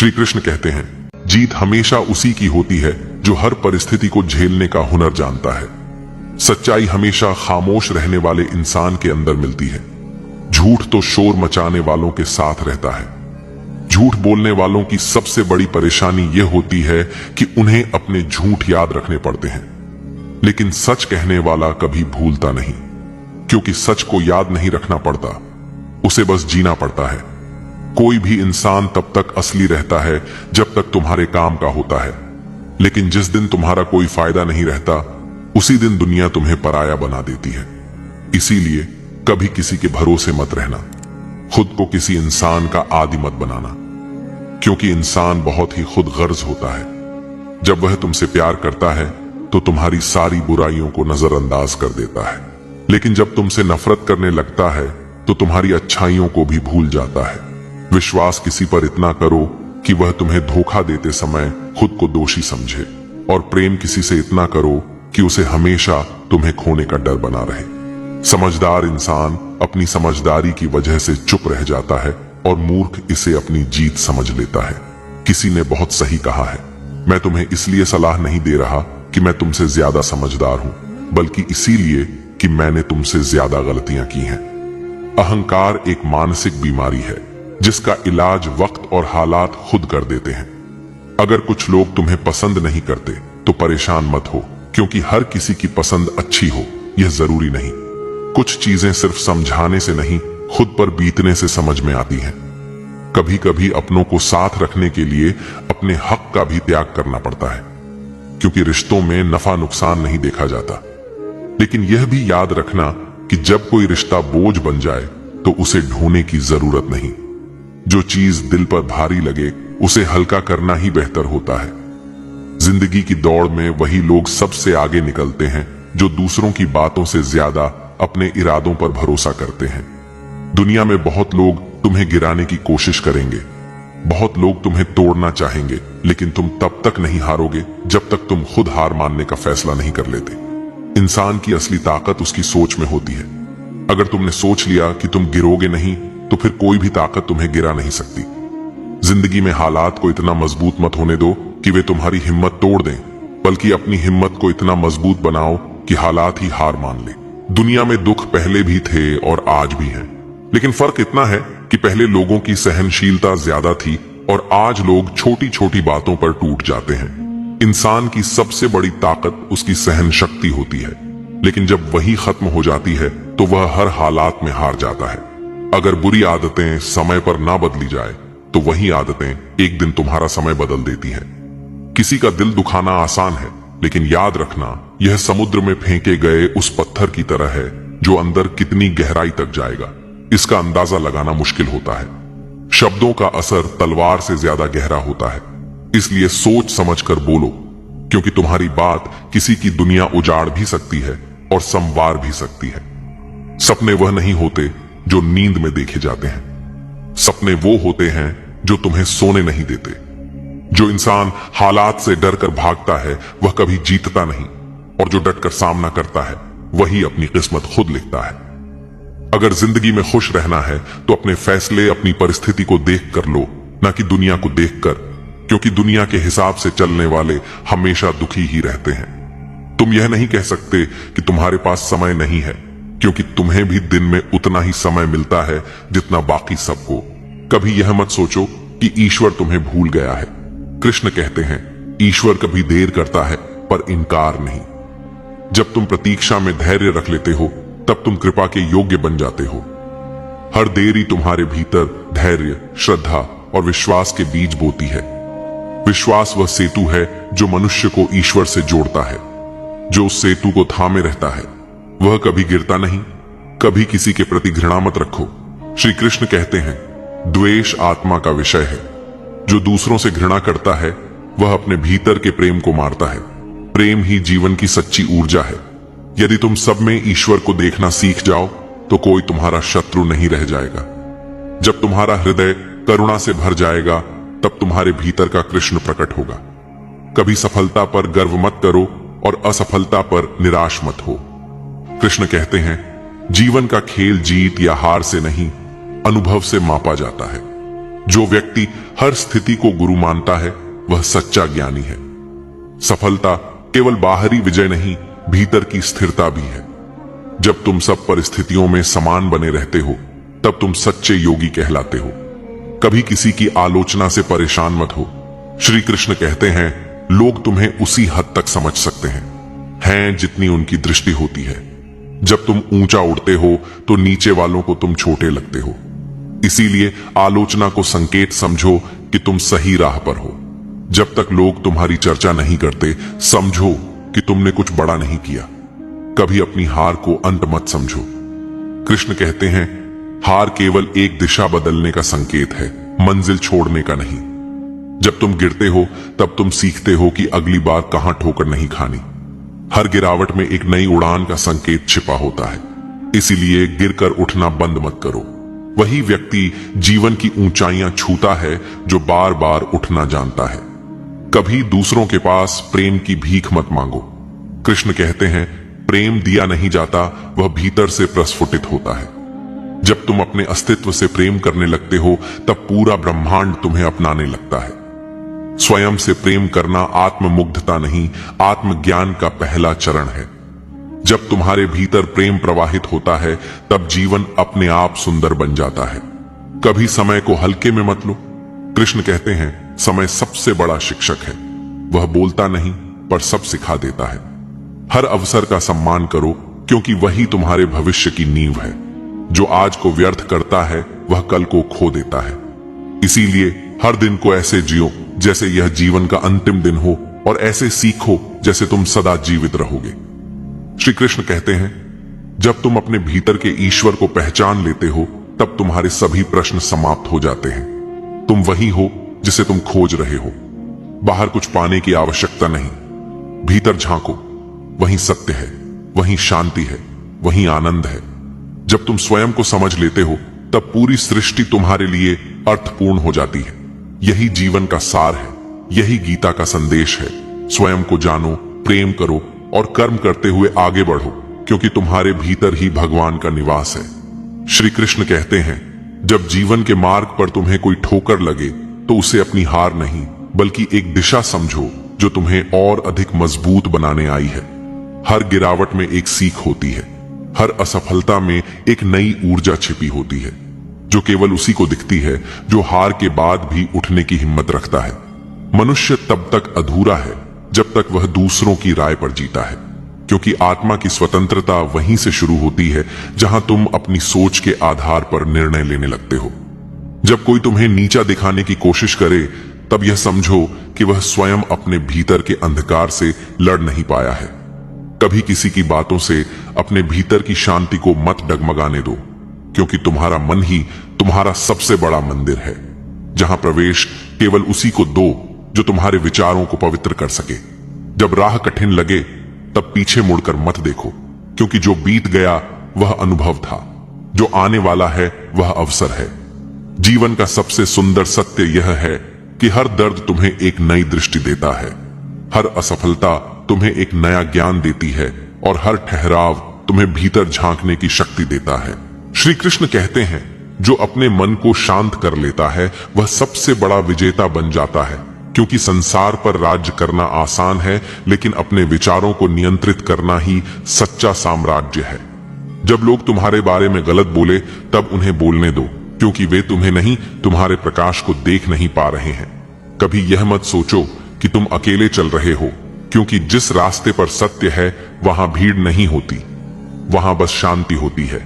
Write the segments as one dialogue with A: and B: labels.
A: श्री कृष्ण कहते हैं, जीत हमेशा उसी की होती है जो हर परिस्थिति को झेलने का हुनर जानता है। सच्चाई हमेशा खामोश रहने वाले इंसान के अंदर मिलती है। झूठ तो शोर मचाने वालों के साथ रहता है। झूठ बोलने वालों की सबसे बड़ी परेशानी यह होती है कि उन्हें अपने झूठ याद रखने पड़ते हैं, लेकिन सच कहने वाला कभी भूलता नहीं, क्योंकि सच को याद नहीं रखना पड़ता, उसे बस जीना पड़ता है। कोई भी इंसान तब तक असली रहता है जब तक तुम्हारे काम का होता है, लेकिन जिस दिन तुम्हारा कोई फायदा नहीं रहता, उसी दिन दुनिया तुम्हें पराया बना देती है। इसीलिए कभी किसी के भरोसे मत रहना, खुद को किसी इंसान का आदी मत बनाना, क्योंकि इंसान बहुत ही खुद गर्ज होता है। जब वह तुमसे प्यार करता है तो तुम्हारी सारी बुराइयों को नजरअंदाज कर देता है, लेकिन जब तुमसे नफरत करने लगता है तो तुम्हारी अच्छाइयों को भी भूल जाता है। विश्वास किसी पर इतना करो कि वह तुम्हें धोखा देते समय खुद को दोषी समझे, और प्रेम किसी से इतना करो कि उसे हमेशा तुम्हें खोने का डर बना रहे। समझदार इंसान अपनी समझदारी की वजह से चुप रह जाता है और मूर्ख इसे अपनी जीत समझ लेता है। किसी ने बहुत सही कहा है, मैं तुम्हें इसलिए सलाह नहीं दे रहा कि मैं तुमसे ज्यादा समझदार हूं, बल्कि इसीलिए कि मैंने तुमसे ज्यादा गलतियां की हैं। अहंकार एक मानसिक बीमारी है जिसका इलाज वक्त और हालात खुद कर देते हैं। अगर कुछ लोग तुम्हें पसंद नहीं करते तो परेशान मत हो, क्योंकि हर किसी की पसंद अच्छी हो यह जरूरी नहीं। कुछ चीजें सिर्फ समझाने से नहीं, खुद पर बीतने से समझ में आती हैं। कभी कभी अपनों को साथ रखने के लिए अपने हक का भी त्याग करना पड़ता है, क्योंकि रिश्तों में नफा नुकसान नहीं देखा जाता। लेकिन यह भी याद रखना कि जब कोई रिश्ता बोझ बन जाए तो उसे ढोने की जरूरत नहीं। जो चीज दिल पर भारी लगे उसे हल्का करना ही बेहतर होता है। जिंदगी की दौड़ में वही लोग सबसे आगे निकलते हैं जो दूसरों की बातों से ज्यादा अपने इरादों पर भरोसा करते हैं। दुनिया में बहुत लोग तुम्हें गिराने की कोशिश करेंगे, बहुत लोग तुम्हें तोड़ना चाहेंगे, लेकिन तुम तब तक नहीं हारोगे जब तक तुम खुद हार मानने का फैसला नहीं कर लेते। इंसान की असली ताकत उसकी सोच में होती है। अगर तुमने सोच लिया कि तुम गिरोगे नहीं, तो फिर कोई भी ताकत तुम्हें गिरा नहीं सकती। जिंदगी में हालात को इतना मजबूत मत होने दो कि वे तुम्हारी हिम्मत तोड़ दें, बल्कि अपनी हिम्मत को इतना मजबूत बनाओ कि हालात ही हार मान ले। दुनिया में दुख पहले भी थे और आज भी हैं, लेकिन फर्क इतना है कि पहले लोगों की सहनशीलता ज्यादा थी और आज लोग छोटी छोटी बातों पर टूट जाते हैं। इंसान की सबसे बड़ी ताकत उसकी सहन शक्ति होती है, लेकिन जब वही खत्म हो जाती है तो वह हर हालात में हार जाता है। अगर बुरी आदतें समय पर ना बदली जाए तो वही आदतें एक दिन तुम्हारा समय बदल देती हैं। किसी का दिल दुखाना आसान है, लेकिन याद रखना यह समुद्र में फेंके गए उस पत्थर की तरह है जो अंदर कितनी गहराई तक जाएगा, इसका अंदाजा लगाना मुश्किल होता है। शब्दों का असर तलवार से ज्यादा गहरा होता है, इसलिए सोच समझकर बोलो, क्योंकि तुम्हारी बात किसी की दुनिया उजाड़ भी सकती है और संवार भी सकती है। सपने वह नहीं होते जो नींद में देखे जाते हैं, सपने वो होते हैं जो तुम्हें सोने नहीं देते। जो इंसान हालात से डरकर भागता है वह कभी जीतता नहीं, और जो डटकर सामना करता है वही अपनी किस्मत खुद लिखता है। अगर जिंदगी में खुश रहना है तो अपने फैसले अपनी परिस्थिति को देख कर लो, ना कि दुनिया को देखकर, क्योंकि दुनिया के हिसाब से चलने वाले हमेशा दुखी ही रहते हैं। तुम यह नहीं कह सकते कि तुम्हारे पास समय नहीं है, क्योंकि तुम्हें भी दिन में उतना ही समय मिलता है जितना बाकी सबको। कभी यह मत सोचो कि ईश्वर तुम्हें भूल गया है। कृष्ण कहते हैं, ईश्वर कभी देर करता है पर इनकार नहीं। जब तुम प्रतीक्षा में धैर्य रख लेते हो तब तुम कृपा के योग्य बन जाते हो। हर देरी तुम्हारे भीतर धैर्य, श्रद्धा और विश्वास के बीज बोती है। विश्वास वह सेतु है जो मनुष्य को ईश्वर से जोड़ता है। जो उस सेतु को थामे रहता है वह कभी गिरता नहीं। कभी किसी के प्रति घृणा मत रखो। श्री कृष्ण कहते हैं, द्वेष आत्मा का विषय है। जो दूसरों से घृणा करता है वह अपने भीतर के प्रेम को मारता है। प्रेम ही जीवन की सच्ची ऊर्जा है। यदि तुम सब में ईश्वर को देखना सीख जाओ तो कोई तुम्हारा शत्रु नहीं रह जाएगा। जब तुम्हारा हृदय करुणा से भर जाएगा तब तुम्हारे भीतर का कृष्ण प्रकट होगा। कभी सफलता पर गर्व मत करो और असफलता पर निराश मत हो। कृष्ण कहते हैं, जीवन का खेल जीत या हार से नहीं, अनुभव से मापा जाता है। जो व्यक्ति हर स्थिति को गुरु मानता है वह सच्चा ज्ञानी है। सफलता केवल बाहरी विजय नहीं, भीतर की स्थिरता भी है। जब तुम सब परिस्थितियों में समान बने रहते हो तब तुम सच्चे योगी कहलाते हो। कभी किसी की आलोचना से परेशान मत हो। श्री कृष्ण कहते हैं, लोग तुम्हें उसी हद तक समझ सकते हैं जितनी उनकी दृष्टि होती है। जब तुम ऊंचा उड़ते हो तो नीचे वालों को तुम छोटे लगते हो। इसीलिए आलोचना को संकेत समझो कि तुम सही राह पर हो। जब तक लोग तुम्हारी चर्चा नहीं करते, समझो कि तुमने कुछ बड़ा नहीं किया। कभी अपनी हार को अंत मत समझो। कृष्ण कहते हैं, हार केवल एक दिशा बदलने का संकेत है, मंजिल छोड़ने का नहीं। जब तुम गिरते हो तब तुम सीखते हो कि अगली बार कहां ठोकर नहीं खानी। हर गिरावट में एक नई उड़ान का संकेत छिपा होता है। इसीलिए गिरकर उठना बंद मत करो। वही व्यक्ति जीवन की ऊंचाइयां छूता है जो बार बार उठना जानता है। कभी दूसरों के पास प्रेम की भीख मत मांगो। कृष्ण कहते हैं, प्रेम दिया नहीं जाता, वह भीतर से प्रस्फुटित होता है। जब तुम अपने अस्तित्व से प्रेम करने लगते हो तब पूरा ब्रह्मांड तुम्हें अपनाने लगता है। स्वयं से प्रेम करना आत्ममुग्धता नहीं, आत्मज्ञान का पहला चरण है। जब तुम्हारे भीतर प्रेम प्रवाहित होता है तब जीवन अपने आप सुंदर बन जाता है। कभी समय को हल्के में मत लो। कृष्ण कहते हैं, समय सबसे बड़ा शिक्षक है। वह बोलता नहीं पर सब सिखा देता है। हर अवसर का सम्मान करो क्योंकि वही तुम्हारे भविष्य की नींव है। जो आज को व्यर्थ करता है वह कल को खो देता है। इसीलिए हर दिन को ऐसे जियो जैसे यह जीवन का अंतिम दिन हो और ऐसे सीखो जैसे तुम सदा जीवित रहोगे। श्री कृष्ण कहते हैं, जब तुम अपने भीतर के ईश्वर को पहचान लेते हो तब तुम्हारे सभी प्रश्न समाप्त हो जाते हैं। तुम वही हो जिसे तुम खोज रहे हो। बाहर कुछ पाने की आवश्यकता नहीं, भीतर झांको। वहीं सत्य है, वहीं शांति है, वहीं आनंद है। जब तुम स्वयं को समझ लेते हो तब पूरी सृष्टि तुम्हारे लिए अर्थपूर्ण हो जाती है। यही जीवन का सार है, यही गीता का संदेश है। स्वयं को जानो, प्रेम करो और कर्म करते हुए आगे बढ़ो क्योंकि तुम्हारे भीतर ही भगवान का निवास है। श्री कृष्ण कहते हैं, जब जीवन के मार्ग पर तुम्हें कोई ठोकर लगे तो उसे अपनी हार नहीं बल्कि एक दिशा समझो जो तुम्हें और अधिक मजबूत बनाने आई है। हर गिरावट में एक सीख होती है, हर असफलता में एक नई ऊर्जा छिपी होती है जो केवल उसी को दिखती है जो हार के बाद भी उठने की हिम्मत रखता है। मनुष्य तब तक अधूरा है जब तक वह दूसरों की राय पर जीता है, क्योंकि आत्मा की स्वतंत्रता वहीं से शुरू होती है जहां तुम अपनी सोच के आधार पर निर्णय लेने लगते हो। जब कोई तुम्हें नीचा दिखाने की कोशिश करे तब यह समझो कि वह स्वयं अपने भीतर के अंधकार से लड़ नहीं पाया है। कभी किसी की बातों से अपने भीतर की शांति को मत डगमगाने दो, क्योंकि तुम्हारा मन ही तुम्हारा सबसे बड़ा मंदिर है, जहां प्रवेश केवल उसी को दो जो तुम्हारे विचारों को पवित्र कर सके। जब राह कठिन लगे तब पीछे मुड़कर मत देखो, क्योंकि जो बीत गया वह अनुभव था, जो आने वाला है वह अवसर है। जीवन का सबसे सुंदर सत्य यह है कि हर दर्द तुम्हें एक नई दृष्टि देता है, हर असफलता तुम्हें एक नया ज्ञान देती है और हर ठहराव तुम्हें भीतर झांकने की शक्ति देता है। श्री कृष्ण कहते हैं, जो अपने मन को शांत कर लेता है वह सबसे बड़ा विजेता बन जाता है, क्योंकि संसार पर राज्य करना आसान है लेकिन अपने विचारों को नियंत्रित करना ही सच्चा साम्राज्य है। जब लोग तुम्हारे बारे में गलत बोले तब उन्हें बोलने दो, क्योंकि वे तुम्हें नहीं, तुम्हारे प्रकाश को देख नहीं पा रहे हैं। कभी यह मत सोचो कि तुम अकेले चल रहे हो, क्योंकि जिस रास्ते पर सत्य है वहां भीड़ नहीं होती, वहां बस शांति होती है।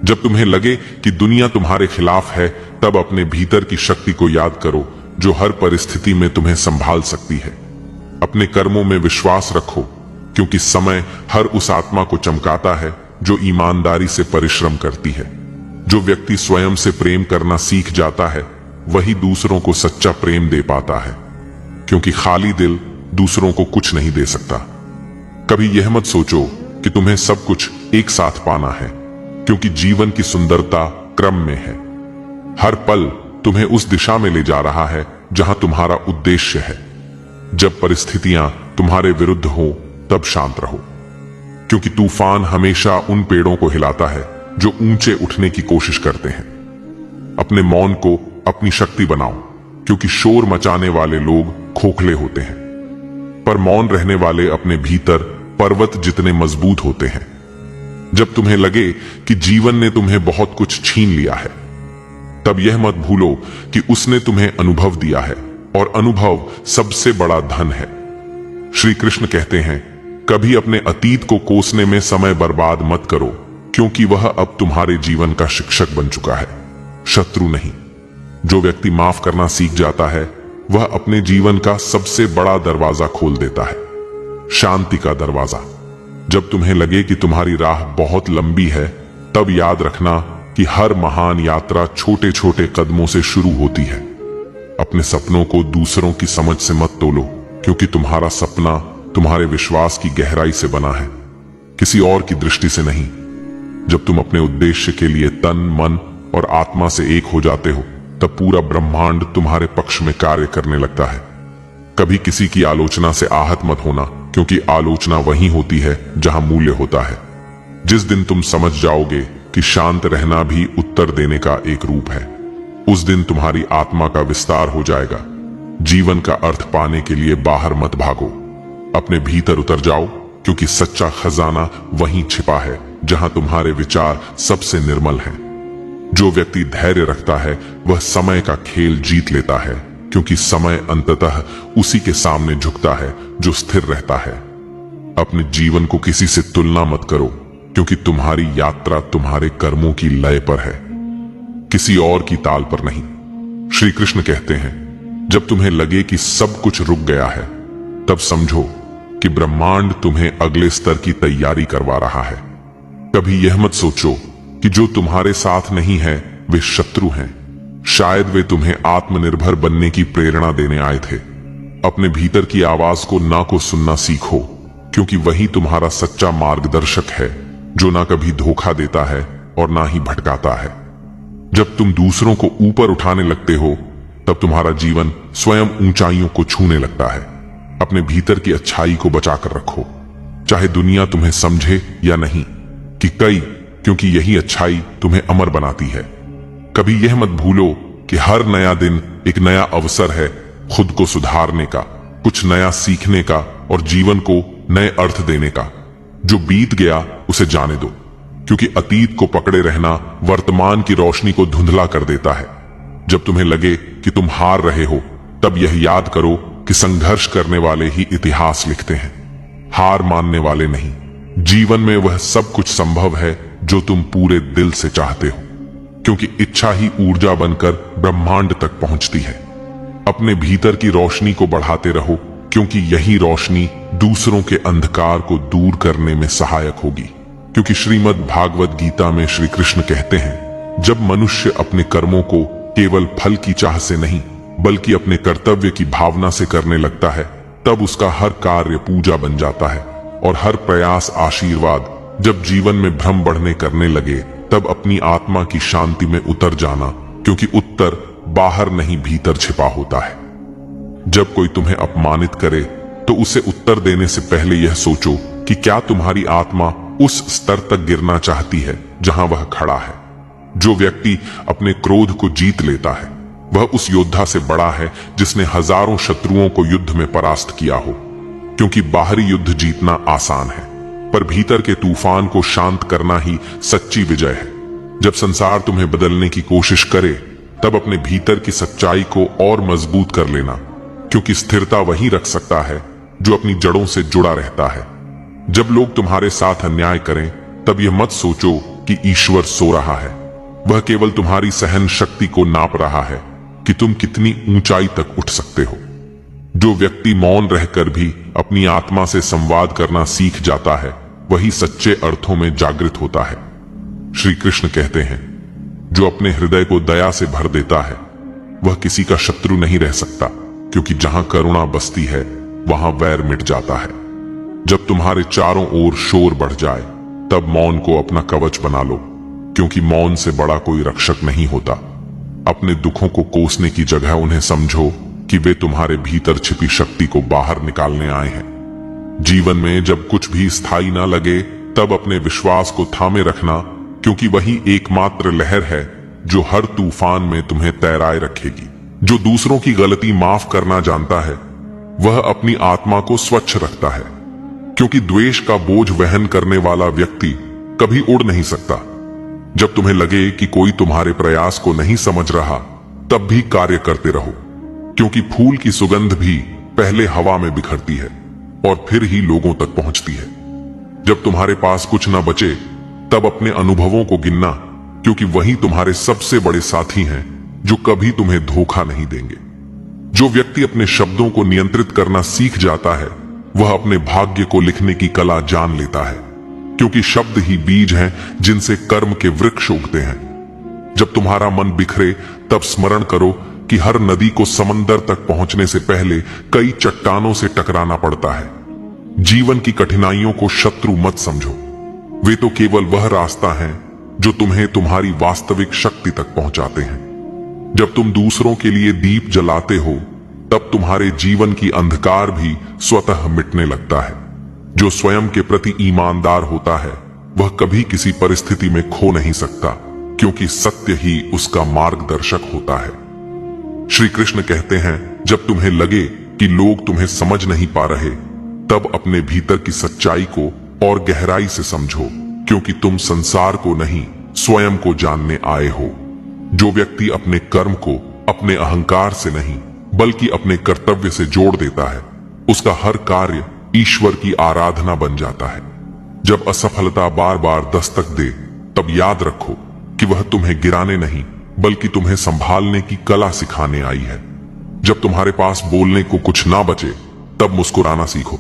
A: जब तुम्हें लगे कि दुनिया तुम्हारे खिलाफ है तब अपने भीतर की शक्ति को याद करो जो हर परिस्थिति में तुम्हें संभाल सकती है। अपने कर्मों में विश्वास रखो, क्योंकि समय हर उस आत्मा को चमकाता है जो ईमानदारी से परिश्रम करती है। जो व्यक्ति स्वयं से प्रेम करना सीख जाता है वही दूसरों को सच्चा प्रेम दे पाता है, क्योंकि खाली दिल दूसरों को कुछ नहीं दे सकता। कभी यह मत सोचो कि तुम्हें सब कुछ एक साथ पाना है, क्योंकि जीवन की सुंदरता क्रम में है। हर पल तुम्हें उस दिशा में ले जा रहा है जहां तुम्हारा उद्देश्य है। जब परिस्थितियां तुम्हारे विरुद्ध हो तब शांत रहो, क्योंकि तूफान हमेशा उन पेड़ों को हिलाता है जो ऊंचे उठने की कोशिश करते हैं। अपने मौन को अपनी शक्ति बनाओ, क्योंकि शोर मचाने वाले लोग खोखले होते हैं, पर मौन रहने वाले अपने भीतर पर्वत जितने मजबूत होते हैं। जब तुम्हें लगे कि जीवन ने तुम्हें बहुत कुछ छीन लिया है, तब यह मत भूलो कि उसने तुम्हें अनुभव दिया है, और अनुभव सबसे बड़ा धन है। श्री कृष्ण कहते हैं, कभी अपने अतीत को कोसने में समय बर्बाद मत करो, क्योंकि वह अब तुम्हारे जीवन का शिक्षक बन चुका है, शत्रु नहीं। जो व्यक्ति माफ करना सीख जाता है, वह अपने जीवन का सबसे बड़ा दरवाजा खोल देता है, शांति का दरवाजा। जब तुम्हें लगे कि तुम्हारी राह बहुत लंबी है, तब याद रखना कि हर महान यात्रा छोटे छोटे कदमों से शुरू होती है। अपने सपनों को दूसरों की समझ से मत तोलो, क्योंकि तुम्हारा सपना तुम्हारे विश्वास की गहराई से बना है, किसी और की दृष्टि से नहीं। जब तुम अपने उद्देश्य के लिए तन, मन और आत्मा से एक हो जाते हो, तब पूरा ब्रह्मांड तुम्हारे पक्ष में कार्य करने लगता है। कभी किसी की आलोचना से आहत मत होना, क्योंकि आलोचना वहीं होती है जहां मूल्य होता है। जिस दिन तुम समझ जाओगे कि शांत रहना भी उत्तर देने का एक रूप है, उस दिन तुम्हारी आत्मा का विस्तार हो जाएगा। जीवन का अर्थ पाने के लिए बाहर मत भागो, अपने भीतर उतर जाओ, क्योंकि सच्चा खजाना वहीं छिपा है जहां तुम्हारे विचार सबसे निर्मल हैं। जो व्यक्ति धैर्य रखता है, वह समय का खेल जीत लेता है, क्योंकि समय अंततः उसी के सामने झुकता है जो स्थिर रहता है। अपने जीवन को किसी से तुलना मत करो, क्योंकि तुम्हारी यात्रा तुम्हारे कर्मों की लय पर है, किसी और की ताल पर नहीं। श्री कृष्ण कहते हैं, जब तुम्हें लगे कि सब कुछ रुक गया है, तब समझो कि ब्रह्मांड तुम्हें अगले स्तर की तैयारी करवा रहा है। कभी यह मत सोचो कि जो तुम्हारे साथ नहीं है वे शत्रु हैं। शायद वे तुम्हें आत्मनिर्भर बनने की प्रेरणा देने आए थे। अपने भीतर की आवाज को ना को सुनना सीखो, क्योंकि वही तुम्हारा सच्चा मार्गदर्शक है, जो ना कभी धोखा देता है और ना ही भटकाता है। जब तुम दूसरों को ऊपर उठाने लगते हो, तब तुम्हारा जीवन स्वयं ऊंचाइयों को छूने लगता है। अपने भीतर की अच्छाई को बचाकर रखो, चाहे दुनिया तुम्हें समझे या नहीं, क्योंकि यही अच्छाई तुम्हें अमर बनाती है। कभी यह मत भूलो कि हर नया दिन एक नया अवसर है खुद को सुधारने का, कुछ नया सीखने का और जीवन को नए अर्थ देने का। जो बीत गया उसे जाने दो, क्योंकि अतीत को पकड़े रहना वर्तमान की रोशनी को धुंधला कर देता है। जब तुम्हें लगे कि तुम हार रहे हो, तब यह याद करो कि संघर्ष करने वाले ही इतिहास लिखते हैं, हार मानने वाले नहीं। जीवन में वह सब कुछ संभव है जो तुम पूरे दिल से चाहते हो, क्योंकि इच्छा ही ऊर्जा बनकर ब्रह्मांड तक पहुंचती है। अपने भीतर की रोशनी को बढ़ाते रहो, क्योंकि यही रोशनी दूसरों के अंधकार को दूर करने में सहायक होगी। क्योंकि श्रीमद् भागवत गीता में श्री कृष्ण कहते हैं, जब मनुष्य अपने कर्मों को केवल फल की चाह से नहीं, बल्कि अपने कर्तव्य की भावना से करने लगता है, तब उसका हर कार्य पूजा बन जाता है और हर प्रयास आशीर्वाद। जब जीवन में भ्रम बढ़ने करने लगे, तब अपनी आत्मा की शांति में उतर जाना, क्योंकि उत्तर बाहर नहीं भीतर छिपा होता है। जब कोई तुम्हें अपमानित करे, तो उसे उत्तर देने से पहले यह सोचो कि क्या तुम्हारी आत्मा उस स्तर तक गिरना चाहती है जहां वह खड़ा है। जो व्यक्ति अपने क्रोध को जीत लेता है, वह उस योद्धा से बड़ा है जिसने हजारों शत्रुओं को युद्ध में परास्त किया हो। क्योंकि बाहरी युद्ध जीतना आसान है, पर भीतर के तूफान को शांत करना ही सच्ची विजय है। जब संसार तुम्हें बदलने की कोशिश करे, तब अपने भीतर की सच्चाई को और मजबूत कर लेना, क्योंकि स्थिरता वही रख सकता है जो अपनी जड़ों से जुड़ा रहता है। जब लोग तुम्हारे साथ अन्याय करें, तब यह मत सोचो कि ईश्वर सो रहा है। वह केवल तुम्हारी सहन शक्ति को नाप रहा है कि तुम कितनी ऊंचाई तक उठ सकते हो। जो व्यक्ति मौन रहकर भी अपनी आत्मा से संवाद करना सीख जाता है, वही सच्चे अर्थों में जागृत होता है। श्री कृष्ण कहते हैं, जो अपने हृदय को दया से भर देता है, वह किसी का शत्रु नहीं रह सकता, क्योंकि जहां करुणा बसती है वहां वैर मिट जाता है। जब तुम्हारे चारों ओर शोर बढ़ जाए, तब मौन को अपना कवच बना लो, क्योंकि मौन से बड़ा कोई रक्षक नहीं होता। अपने दुखों को कोसने की जगह उन्हें समझो कि वे तुम्हारे भीतर छिपी शक्ति को बाहर निकालने आए हैं। जीवन में जब कुछ भी स्थायी ना लगे, तब अपने विश्वास को थामे रखना, क्योंकि वही एकमात्र लहर है जो हर तूफान में तुम्हें तैराए रखेगी। जो दूसरों की गलती माफ करना जानता है वह अपनी आत्मा को स्वच्छ रखता है, क्योंकि द्वेष का बोझ वहन करने वाला व्यक्ति कभी उड़ नहीं सकता। जब तुम्हें लगे कि कोई तुम्हारे प्रयास को नहीं समझ रहा, तब भी कार्य करते रहो, क्योंकि फूल की सुगंध भी पहले हवा में बिखरती है और फिर ही लोगों तक पहुंचती है। जब तुम्हारे पास कुछ न बचे, तब अपने अनुभवों को गिनना, क्योंकि वही तुम्हारे सबसे बड़े साथी हैं जो कभी तुम्हें धोखा नहीं देंगे। जो व्यक्ति अपने शब्दों को नियंत्रित करना सीख जाता है वह अपने भाग्य को लिखने की कला जान लेता है, क्योंकि शब्द ही बीज हैं जिनसे कर्म के वृक्ष उगते हैं। जब तुम्हारा मन बिखरे, तब स्मरण करो कि हर नदी को समंदर तक पहुंचने से पहले कई चट्टानों से टकराना पड़ता है। जीवन की कठिनाइयों को शत्रु मत समझो, वे तो केवल वह रास्ता है जो तुम्हें तुम्हारी वास्तविक शक्ति तक पहुंचाते हैं। जब तुम दूसरों के लिए दीप जलाते हो, तब तुम्हारे जीवन की अंधकार भी स्वतः मिटने लगता है। जो स्वयं के प्रति ईमानदार होता है वह कभी किसी परिस्थिति में खो नहीं सकता, क्योंकि सत्य ही उसका मार्गदर्शक होता है। श्री कृष्ण कहते हैं, जब तुम्हें लगे कि लोग तुम्हें समझ नहीं पा रहे, तब अपने भीतर की सच्चाई को और गहराई से समझो, क्योंकि तुम संसार को नहीं स्वयं को जानने आए हो। जो व्यक्ति अपने कर्म को अपने अहंकार से नहीं बल्कि अपने कर्तव्य से जोड़ देता है, उसका हर कार्य ईश्वर की आराधना बन जाता है। जब असफलता बार बार दस्तक दे, तब याद रखो कि वह तुम्हें गिराने नहीं बल्कि तुम्हें संभालने की कला सिखाने आई है। जब तुम्हारे पास बोलने को कुछ ना बचे, तब मुस्कुराना सीखो,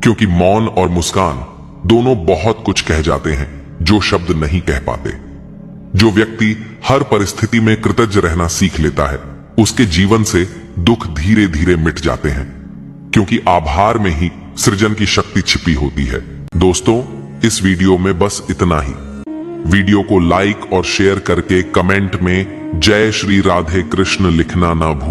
A: क्योंकि मौन और मुस्कान दोनों बहुत कुछ कह जाते हैं जो शब्द नहीं कह पाते। जो व्यक्ति हर परिस्थिति में कृतज्ञ रहना सीख लेता है, उसके जीवन से दुख धीरे धीरे मिट जाते हैं, क्योंकि आभार में ही सृजन की शक्ति छिपी होती है। दोस्तों, इस वीडियो में बस इतना ही। वीडियो को लाइक और शेयर करके कमेंट में जय श्री राधे कृष्ण लिखना ना भूलें।